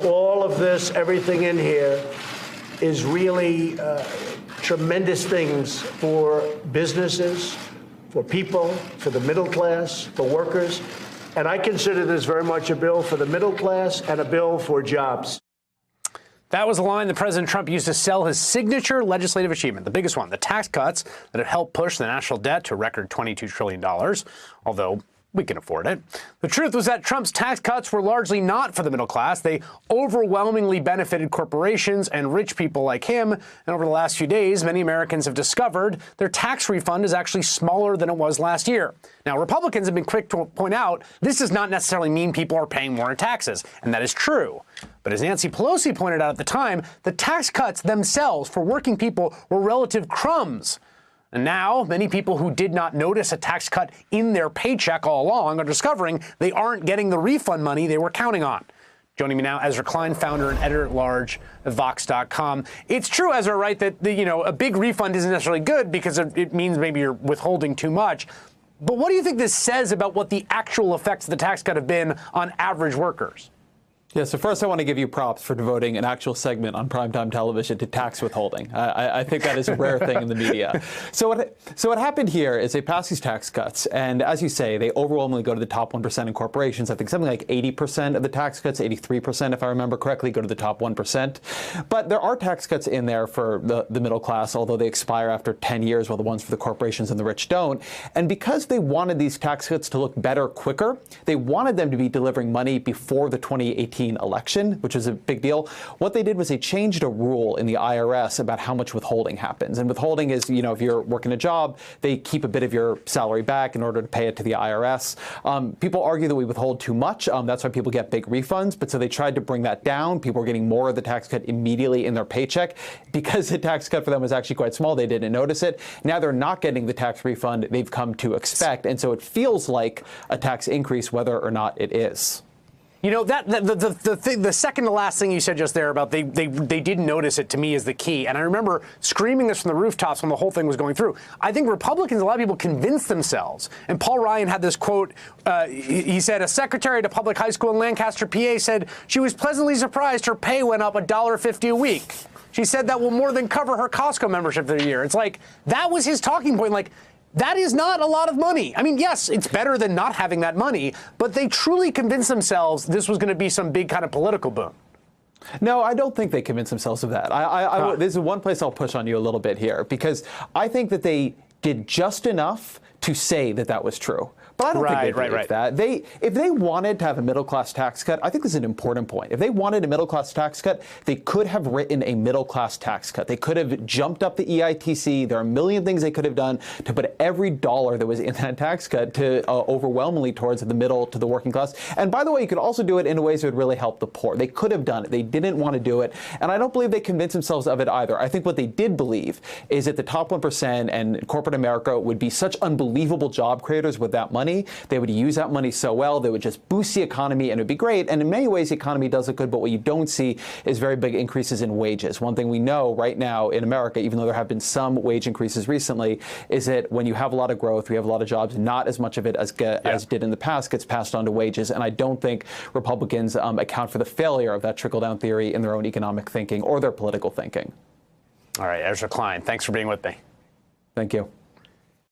All of this, everything in here, is really tremendous things for businesses, for people, for the middle class, for workers. And I consider this very much a bill for the middle class and a bill for jobs. That was a line that President Trump used to sell his signature legislative achievement, the biggest one, the tax cuts that have helped push the national debt to a record $22 trillion, although we can afford it. The truth was that Trump's tax cuts were largely not for the middle class. They overwhelmingly benefited corporations and rich people like him. And over the last few days, many Americans have discovered their tax refund is actually smaller than it was last year. Now, Republicans have been quick to point out this does not necessarily mean people are paying more in taxes, and that is true. But as Nancy Pelosi pointed out at the time, the tax cuts themselves for working people were relative crumbs. And now, many people who did not notice a tax cut in their paycheck all along are discovering they aren't getting the refund money they were counting on. Joining me now, Ezra Klein, founder and editor-at-large at Vox.com. It's true, Ezra, right, that a big refund isn't necessarily good because it means maybe you're withholding too much. But what do you think this says about what the actual effects of the tax cut have been on average workers? Yeah, so first I want to give you props for devoting an actual segment on primetime television to tax withholding. I think that is a rare thing in the media. So what happened here is they passed these tax cuts, and as you say, they overwhelmingly go to the top 1% in corporations. I think something like 80% of the tax cuts, 83% if I remember correctly, go to the top 1%. But there are tax cuts in there for the middle class, although they expire after 10 years, while the ones for the corporations and the rich don't. And because they wanted these tax cuts to look better quicker, they wanted them to be delivering money before the 2018 election, which is a big deal. What they did was they changed a rule in the IRS about how much withholding happens. And withholding is, if you're working a job, they keep a bit of your salary back in order to pay it to the IRS. People argue that we withhold too much. That's why people get big refunds. But so they tried to bring that down. People were getting more of the tax cut immediately in their paycheck. Because the tax cut for them was actually quite small, they didn't notice it. Now they're not getting the tax refund they've come to expect. And so it feels like a tax increase, whether or not it is. The second to last thing you said just there about they didn't notice it, to me, is the key. And I remember screaming this from the rooftops when the whole thing was going through. I think Republicans, a lot of people convinced themselves. And Paul Ryan had this quote. He said, a secretary at a public high school in Lancaster, PA, said she was pleasantly surprised her pay went up $1.50 a week. She said that will more than cover her Costco membership for the year. It's like, that was his talking point. Like, that is not a lot of money. I mean, yes, it's better than not having that money, but they truly convinced themselves this was going to be some big kind of political boom. No, I don't think they convinced themselves of that. This is one place I'll push on you a little bit here, because I think that they did just enough to say that that was true. But I don't think they believe that. If they wanted to have a middle-class tax cut, I think this is an important point. If they wanted a middle-class tax cut, they could have written a middle-class tax cut. They could have jumped up the EITC. There are a million things they could have done to put every dollar that was in that tax cut to overwhelmingly towards the middle to the working class. And by the way, you could also do it in ways that would really help the poor. They could have done it. They didn't want to do it. And I don't believe they convinced themselves of it either. I think what they did believe is that the top 1% and corporate America would be such unbelievable job creators with that money. They would use that money so well, they would just boost the economy and it would be great. And in many ways, the economy does look good, but what you don't see is very big increases in wages. One thing we know right now in America, even though there have been some wage increases recently, is that when you have a lot of growth, we have a lot of jobs, not as much of it as did in the past gets passed on to wages. And I don't think Republicans account for the failure of that trickle-down theory in their own economic thinking or their political thinking. All right, Ezra Klein, thanks for being with me. Thank you.